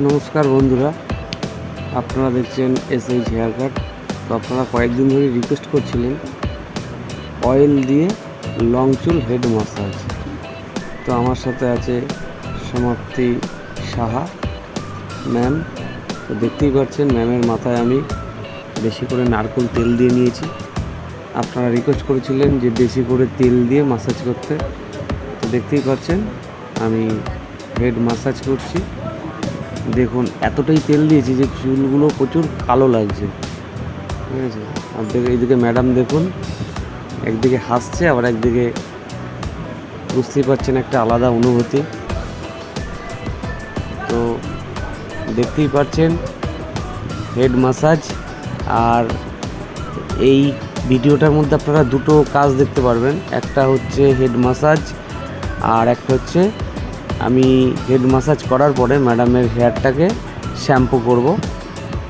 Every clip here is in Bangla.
নমস্কার বন্ধুরা, আপনারা দেখছেন এসএইচ হেয়ার কাট। তো আপনারা কয়েকদিন ধরে রিকোয়েস্ট করছিলেন অয়েল দিয়ে লং চুল হেড ম্যাসাজ। তো আমার সাথে আছে সমাপ্তি সাহা ম্যাম। তো দেখতেই পাচ্ছেন ম্যামের মাথায় আমি বেশি করে নারকেল তেল দিয়ে নিয়েছি। আপনারা রিকোয়েস্ট করেছিলেন যে বেশি করে তেল দিয়ে ম্যাসাজ করতে। তো দেখতেই পাচ্ছেন আমি হেড ম্যাসাজ করছি। দেখুন এতটাই তেল দিয়েছি যে চুলগুলো প্রচুর কালো লাগছে, ঠিক আছে। আপনাদের এইদিকে ম্যাডাম দেখুন, একদিকে হাসছে আবার একদিকে বুঝতেই পারছেন একটা আলাদা অনুভূতি। তো দেখতেই পাচ্ছেন হেড ম্যাসাজ। আর এই ভিডিওটার মধ্যে আপনারা দুটো কাজ দেখতে পারবেন, একটা হচ্ছে হেড ম্যাসাজ আর একটা হচ্ছে আমি হেড ম্যাসাজ করার পরে ম্যাডামের হেয়ারটাকে শ্যাম্পু করব।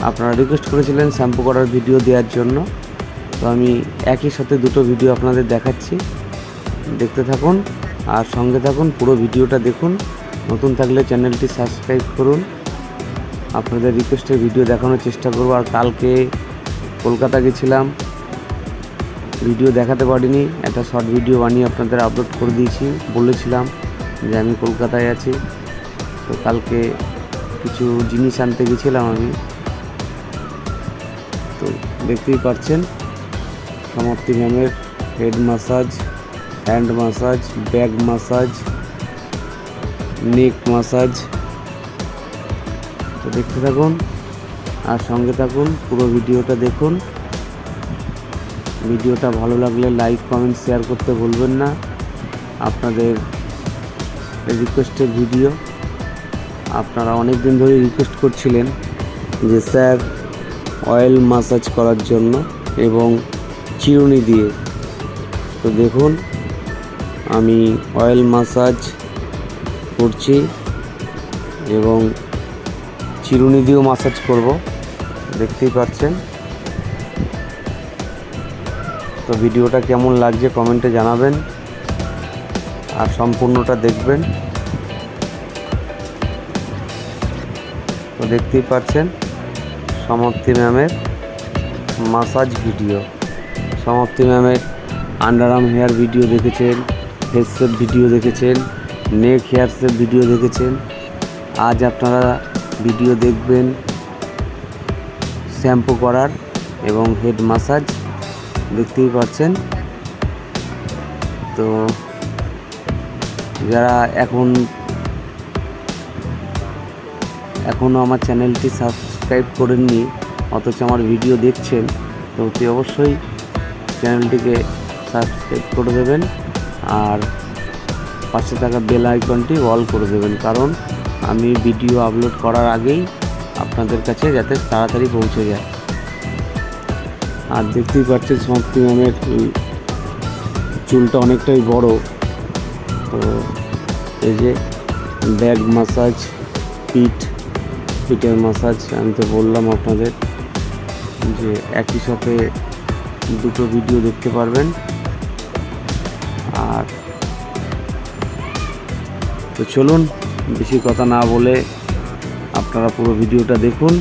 আপনারা রিকোয়েস্ট করেছিলেন শ্যাম্পু করার ভিডিও দেওয়ার জন্য, তো আমি একই সাথে দুটো ভিডিও আপনাদের দেখাচ্ছি। দেখতে থাকুন আর সঙ্গে থাকুন, পুরো ভিডিওটা দেখুন। নতুন থাকলে চ্যানেলটি সাবস্ক্রাইব করুন। আপনাদের রিকোয়েস্টের ভিডিও দেখানোর চেষ্টা করব। আর কালকে কলকাতা গেছিলাম, ভিডিও দেখাতে পারিনি, একটা শর্ট ভিডিও বানিয়ে আপনাদের আপলোড করে দিয়েছি। বলেছিলাম যে আমি কলকাতায় আছি। তো কালকে কিছু জিনিস আনতে গেছিলাম আমি। তো দেখতেই পাচ্ছেন সমাপ্তি ম্যামের head massage, hand massage, back massage, neck massage. তো দেখতে থাকুন আর সঙ্গে থাকুন, পুরো ভিডিওটা দেখুন। ভিডিওটা ভালো লাগলে লাইক, কমেন্ট, শেয়ার করতে ভুলবেন না। আপনাদের রিকোয়েস্টের ভিডিও, আপনারা অনেক দিন ধরে রিকোয়েস্ট করছিলেন যে স্যার অয়েল ম্যাসাজ করার জন্য এবং চিরুনি দিয়ে। তো দেখুন আমি অয়েল ম্যাসাজ করছি এবং চিরুনি দিয়েও ম্যাসাজ করব, দেখতেই পাচ্ছেন। তো ভিডিওটা কেমন লাগছে কমেন্টে জানাবেন আর সম্পূর্ণটা দেখবেন। তো দেখতেই পাচ্ছেন সমাপ্তি ম্যামের ম্যাসাজ ভিডিও। সমাপ্তি ম্যামের আন্ডারআর্ম হেয়ার ভিডিও দেখেছেন, ফেস শেপ ভিডিও দেখেছেন, নেক হেয়ার শেপ ভিডিও দেখেছেন। আজ আপনারা ভিডিও দেখবেন শ্যাম্পু করার এবং হেড ম্যাসাজ, দেখতেই পাচ্ছেন। তো যারা এখনও আমার চ্যানেলটি সাবস্ক্রাইব করেননি অথচ আমার ভিডিও দেখছেন, তো অতি অবশ্যই চ্যানেলটিকে সাবস্ক্রাইব করে দেবেন আর পাশে থাকা বেল আইকনটি অল করে দেবেন, কারণ আমি ভিডিও আপলোড করার আগেই আপনাদের কাছে যাতে তাড়াতাড়ি পৌঁছে যায়। আর দেখতেই পাচ্ছেন সমাপ্তি ম্যামের চুলটা অনেকটাই বড়। তো এই যে ব্যাক ম্যাসাজ, পিঠের ম্যাসাজ, আমি তো বললাম আপনাদের যে একই সাথে দুটো ভিডিও দেখতে পারবেন। আর তো চলুন বেশি কথা না বলে আপনারা পুরো ভিডিওটা দেখুন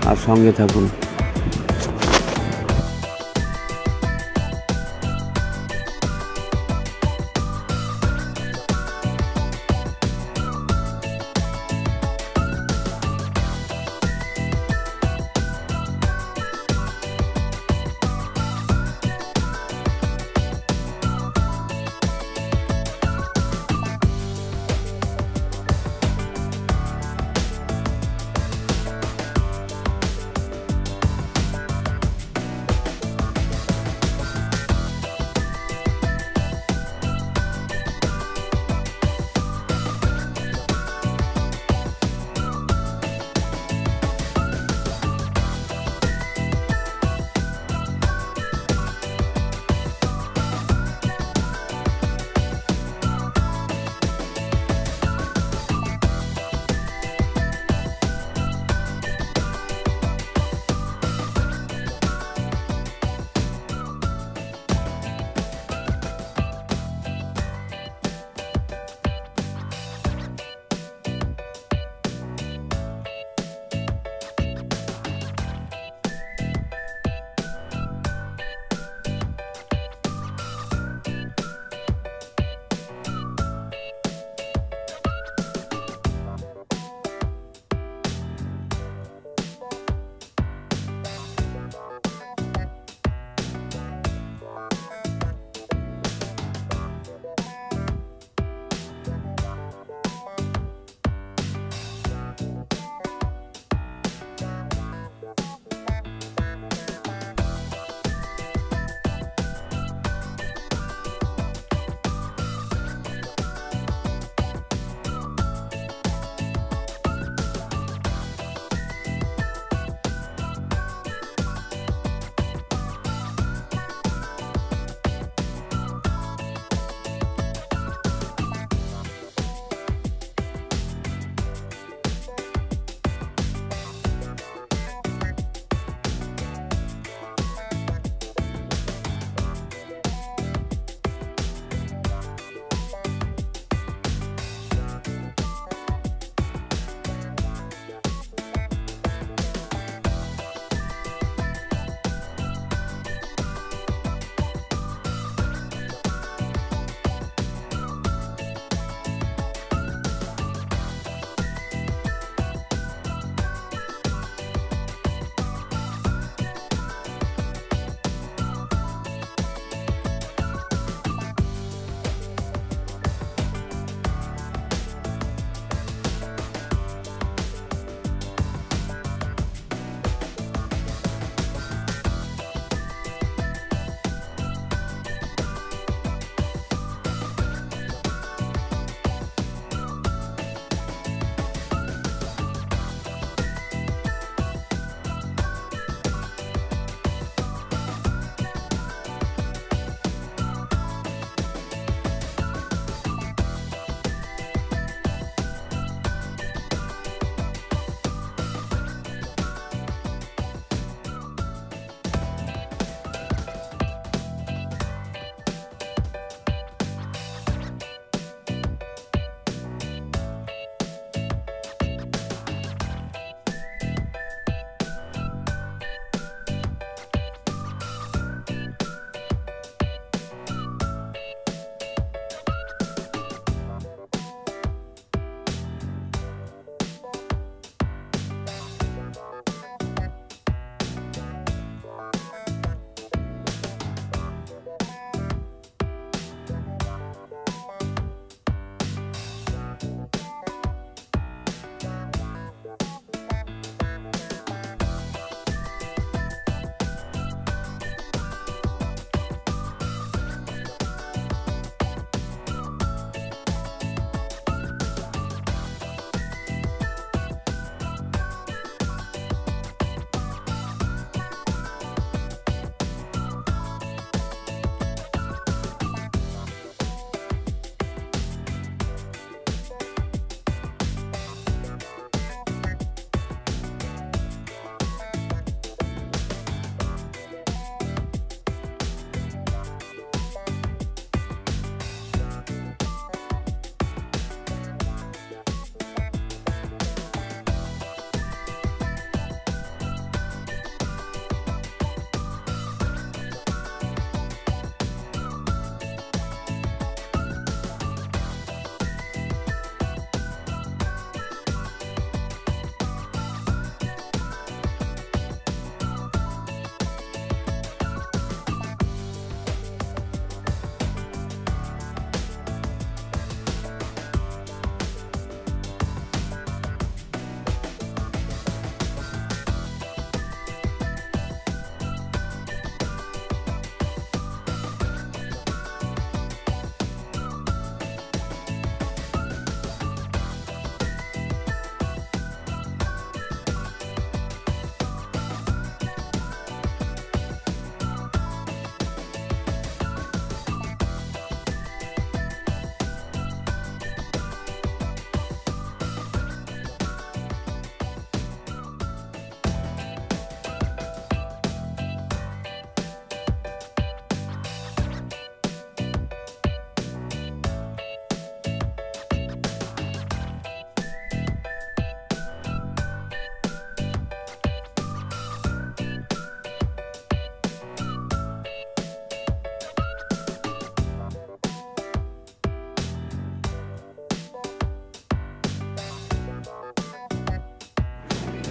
আর সঙ্গে থাকুন।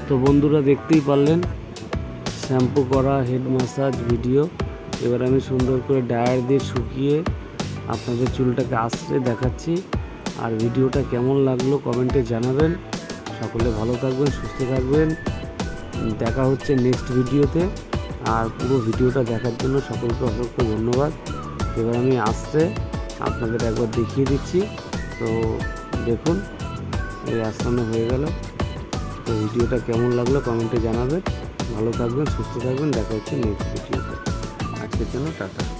তো বন্ধুরা দেখতেই পারলেন শ্যাম্পু করা হেড ম্যাসাজ ভিডিও। এবার আমি সুন্দর করে ড্রায়ার দিয়ে শুকিয়ে আপনাদের চুলটাকে আঁচড়ে দেখাচ্ছি। আর ভিডিওটা কেমন লাগলো কমেন্টে জানাবেন। সকলে ভালো থাকবেন, সুস্থ থাকবেন। দেখা হচ্ছে নেক্সট ভিডিওতে। আর পুরো ভিডিওটা দেখার জন্য সকলকে অসংখ্য ধন্যবাদ। এবার আমি আঁচড়ে আপনাদের একবার দেখিয়ে দিচ্ছি। তো দেখুন এই আঁচড়ানো হয়ে গেল। তো ভিডিওটা কেমন লাগলো কমেন্টে জানাবেন। ভালো থাকবেন, সুস্থ থাকবেন। দেখা হচ্ছে নেক্সট ভিডিওতে। আজকের জন্য টাটা।